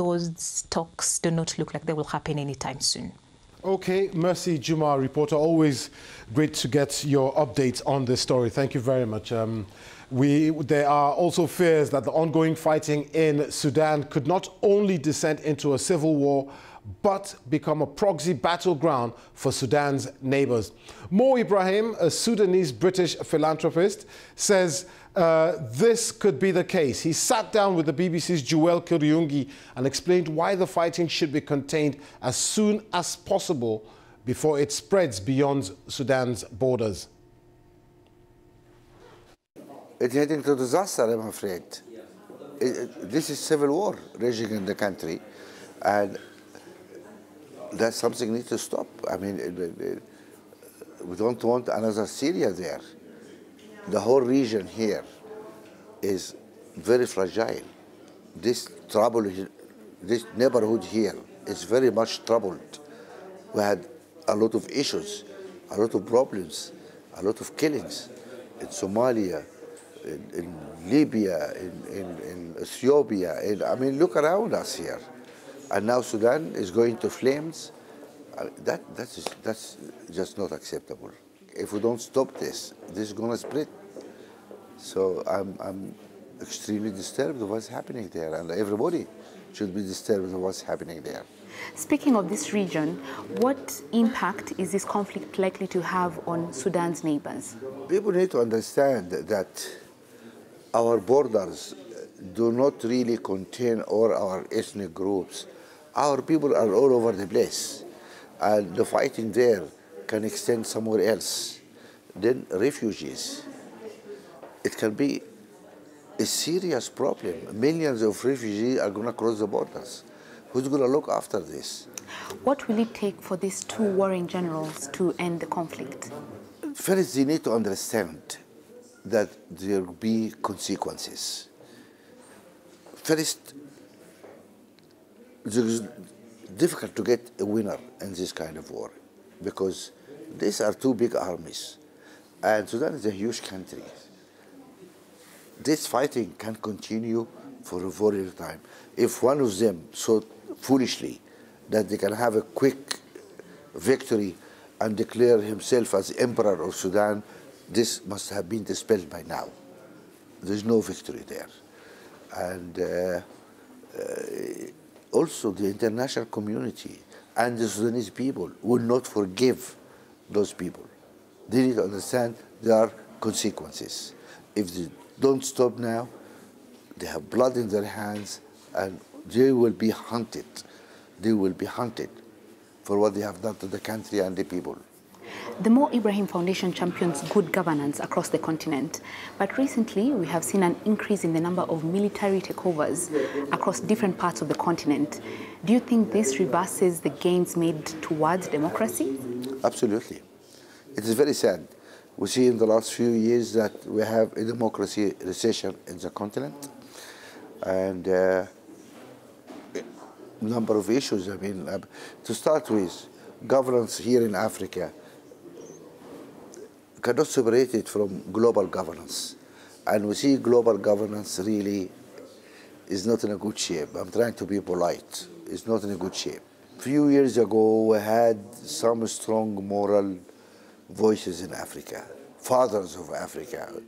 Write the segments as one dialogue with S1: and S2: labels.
S1: those talks do not look like they will happen anytime soon.
S2: Okay, Mercy Juma, reporter, always great to get your updates on this story. Thank you very much. There are also fears that the ongoing fighting in Sudan could not only descend into a civil war, but become a proxy battleground for Sudan's neighbors. Mo Ibrahim, a Sudanese-British philanthropist, says this could be the case. He sat down with the BBC's Joel Kiriungi and explained why the fighting should be contained as soon as possible before it spreads beyond Sudan's borders.
S3: It's heading to disaster, I'm afraid. This is civil war raging in the country, and that's something needs to stop. I mean, we don't want another Syria there. The whole region here is very fragile. This neighborhood here is very much troubled. We had a lot of issues, a lot of problems, a lot of killings in Somalia, in Libya, in Ethiopia. I mean, look around us here. And now Sudan is going to flames. That's just not acceptable. If we don't stop this, this is going to spread. So I'm extremely disturbed with what's happening there, and everybody should be disturbed with what's happening there.
S4: Speaking of this region, what impact is this conflict likely to have on Sudan's neighbors?
S3: People need to understand that our borders do not really contain all our ethnic groups. Our people are all over the place, and the fighting there can extend somewhere else. Then refugees. It can be a serious problem. Millions of refugees are going to cross the borders. Who's going to look after this?
S4: What will it take for these two warring generals to end the conflict?
S3: First, they need to understand that there will be consequences. First, it's difficult to get a winner in this kind of war because these are two big armies, and Sudan is a huge country. This fighting can continue for a very long time. If one of them so foolishly that they can have a quick victory and declare himself as emperor of Sudan, this must have been dispelled by now. There's no victory there. And also the international community and the Sudanese people will not forgive those people. They need to understand there are consequences. If they don't stop now, they have blood in their hands, and they will be hunted. They will be hunted for what they have done to the country and the people.
S4: The Mo Ibrahim Foundation champions good governance across the continent, but recently we have seen an increase in the number of military takeovers across different parts of the continent. Do you think this reverses the gains made towards democracy?
S3: Absolutely. It is very sad. We see in the last few years that we have a democracy recession in the continent, and number of issues. I mean, to start with, governance here in Africa cannot separate it from global governance. And we see global governance really is not in a good shape. I'm trying to be polite. It's not in a good shape. A few years ago, we had some strong moral voices in Africa, fathers of Africa.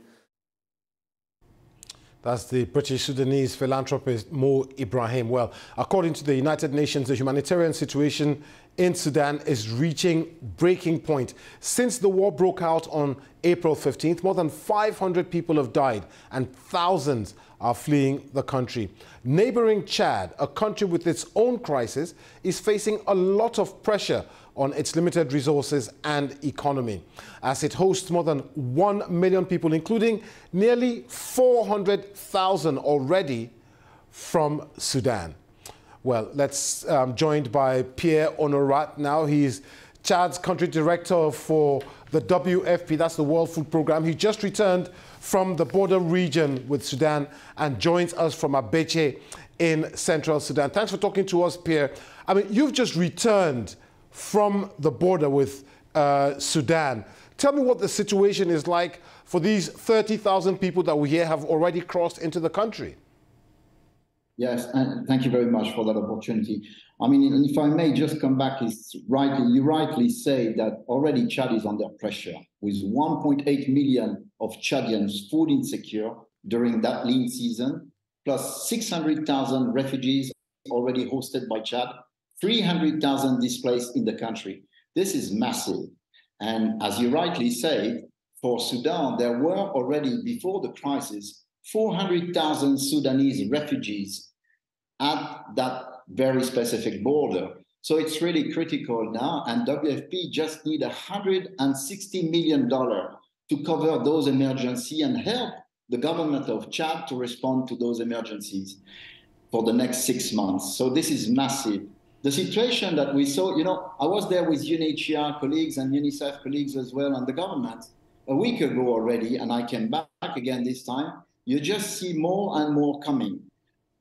S2: That's the British Sudanese philanthropist Mo Ibrahim. Well, according to the United Nations, the humanitarian situation in Sudan is reaching breaking point. Since the war broke out on April 15th, more than 500 people have died and thousands are fleeing the country. Neighboring Chad, a country with its own crisis, is facing a lot of pressure on its limited resources and economy, as it hosts more than 1 million people, including nearly 400,000 already from Sudan. Well, let's joined by Pierre Honorat now. He's Chad's country director for the WFP, that's the World Food Programme. He just returned from the border region with Sudan and joins us from Abeche in central Sudan. Thanks for talking to us, Pierre. I mean, you've just returned from the border with Sudan. Tell me what the situation is like for these 30,000 people that we hear have already crossed into the country.
S5: Yes, and thank you very much for that opportunity. I mean, if I may just come back, you rightly say that already Chad is under pressure with 1.8 million of Chadians food insecure during that lean season, plus 600,000 refugees already hosted by Chad, 300,000 displaced in the country. This is massive. And as you rightly say, for Sudan, there were already, before the crisis, 400,000 Sudanese refugees at that very specific border. So it's really critical now, and WFP just need $160 million to cover those emergencies and help the government of Chad to respond to those emergencies for the next 6 months. So this is massive. The situation that we saw, I was there with UNHCR colleagues and UNICEF colleagues as well, and the government a week ago already, and I came back again this time. You just see more and more coming.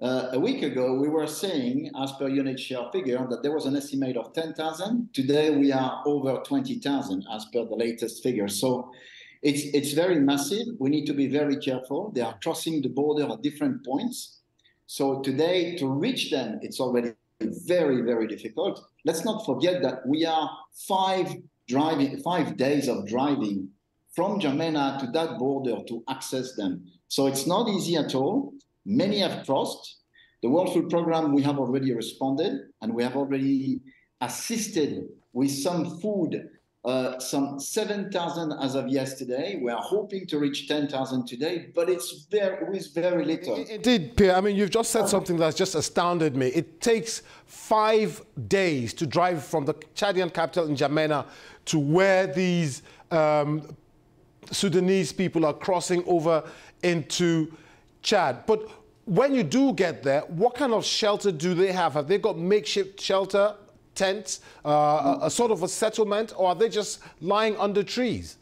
S5: A week ago, we were saying, as per UNHCR figure, that there was an estimate of 10,000. Today, we are over 20,000 as per the latest figure. So it's very massive. We need to be very careful. They are crossing the border at different points. So today, to reach them, it's already very, very difficult. Let's not forget that we are 5 days of driving from N'Djamena to that border to access them. So it's not easy at all. Many have crossed. The World Food Programme, we have already responded, and we have already assisted with some food, some 7,000 as of yesterday. We are hoping to reach 10,000 today, but it's very little.
S2: Indeed, Pierre. I mean, you've just said something that's just astounded me. It takes 5 days to drive from the Chadian capital in N'Djamena to where these Sudanese people are crossing over into Chad. But when you do get there, what kind of shelter do they have? Have they got makeshift shelter, tents, a sort of a settlement, or are they just lying under trees?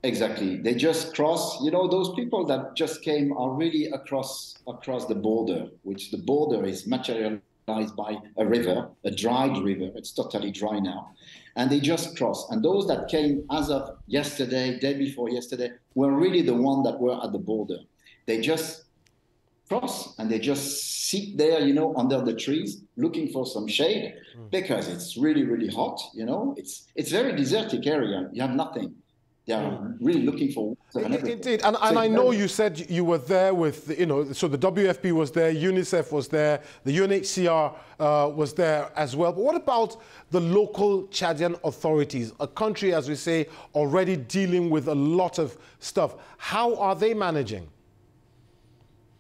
S5: Exactly. They just cross. Those people that just came are really across the border, which the border is materialized by a river, a dried river. It's totally dry now. And they just cross. And those that came as of yesterday, day before yesterday, were really the ones that were at the border. They just cross and they just sit there, under the trees, looking for some shade because it's really, really hot. It's very desertic area. You have nothing. They are really looking for water and everything.
S2: Indeed, and I know you said you were there with, so the WFP was there, UNICEF was there, the UNHCR was there as well. But what about the local Chadian authorities, a country, as we say, already dealing with a lot of stuff? How are they managing?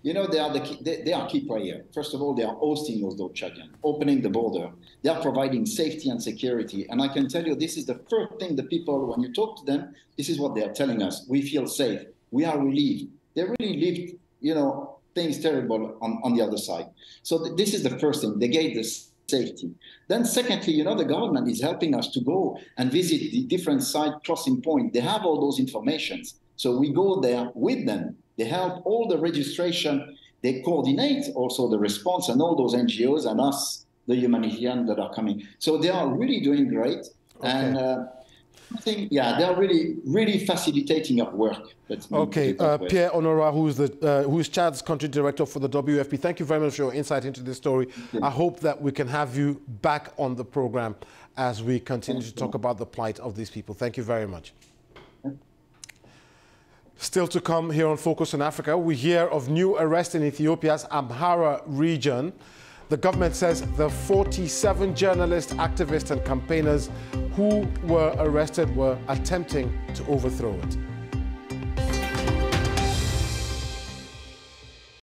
S5: They are key player. First of all, they are hosting those Chadians, opening the border. They are providing safety and security. And I can tell you, this is the first thing the people, when you talk to them, this is what they are telling us. We feel safe. We are relieved. They really lived, things terrible on the other side. So this is the first thing. They gave this safety. Then secondly, the government is helping us to go and visit the different side crossing points. They have all those informations. So we go there with them. They help all the registration. They coordinate also the response and all those NGOs and us, the humanitarians that are coming. So they are really doing great. Okay. And I think, they are really, really facilitating our work.
S2: Okay, Pierre Honora, who's Chad's country director for the WFP. Thank you very much for your insight into this story. I hope that we can have you back on the program as we continue to talk about the plight of these people. Thank you very much. Still to come here on Focus on Africa, we hear of new arrests in Ethiopia's Amhara region. The government says the 47 journalists, activists and campaigners who were arrested were attempting to overthrow it.